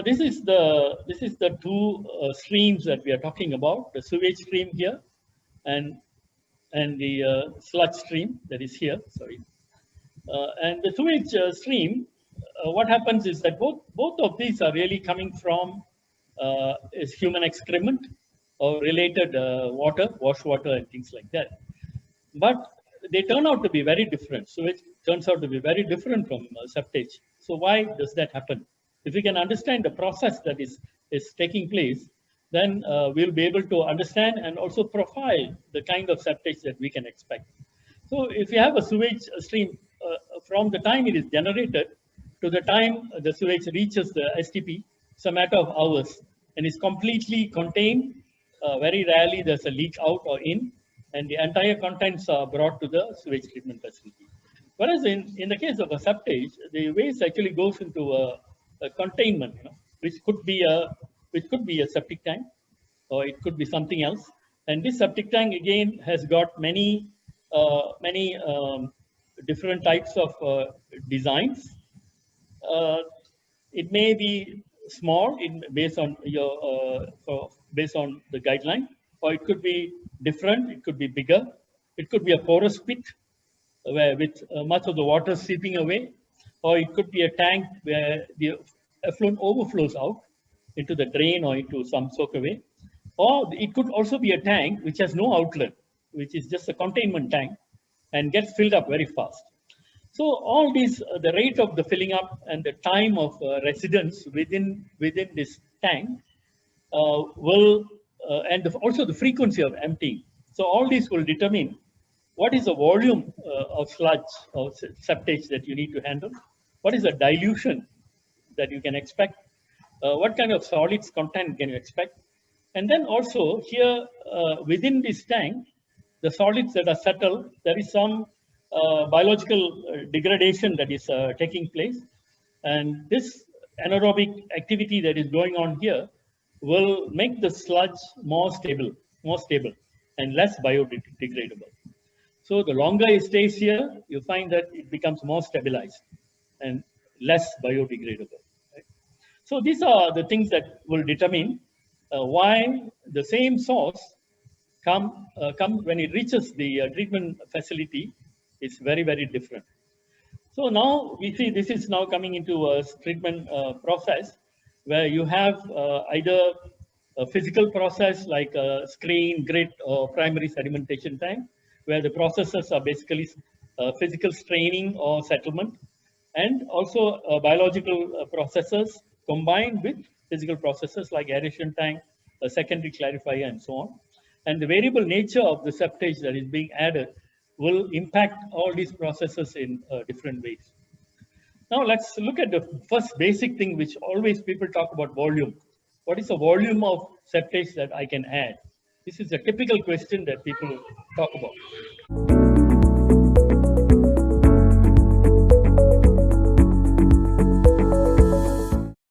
this is the two streams that we are talking about: the sewage stream here, and the sludge stream that is here. Sorry, and the sewage stream. What happens is that both of these are really coming from is human excrement or related water, wash water, and things like that. But they turn out to be very different. So it turns out to be very different from septage. So why does that happen? If we can understand the process that is taking place, then we'll be able to understand and also profile the kind of septage that we can expect. So if you have a sewage stream, from the time it is generated to the time the sewage reaches the STP, it's a matter of hours and is completely contained. Very rarely there's a leak out or in, and the entire contents are brought to the sewage treatment facility. Whereas in the case of a septage, the waste actually goes into a containment, which could be a septic tank, or it could be something else. And this septic tank again has got many different types of designs. It may be small based on based on the guideline, or it could be different. It could be bigger. It could be a porous pit where with much of the water seeping away, or it could be a tank where the effluent overflows out into the drain or into some soak away, or it could also be a tank which has no outlet, which is just a containment tank and gets filled up very fast. So all these, the rate of the filling up and the time of residence within this tank and also the frequency of emptying. So all these will determine what is the volume of sludge or septage that you need to handle, what is the dilution that you can expect, what kind of solids content can you expect, and then also here within this tank, the solids that are settled, there is some biological degradation that is taking place, and this anaerobic activity that is going on here will make the sludge more stable and less biodegradable. So the longer it stays here, you find that it becomes more stabilized and less biodegradable. Right? So these are the things that will determine why the same source come when it reaches the treatment facility is very, very different. So now we see this is now coming into a treatment process where you have either a physical process like a screen, grit, or primary sedimentation tank, where the processes are basically physical straining or settlement, and also biological processes combined with physical processes like aeration tank, a secondary clarifier, and so on. And the variable nature of the septage that is being added will impact all these processes in different ways. Now let's look at the first basic thing which always people talk about: volume. What is the volume of septage that I can add? This is a typical question that people talk about.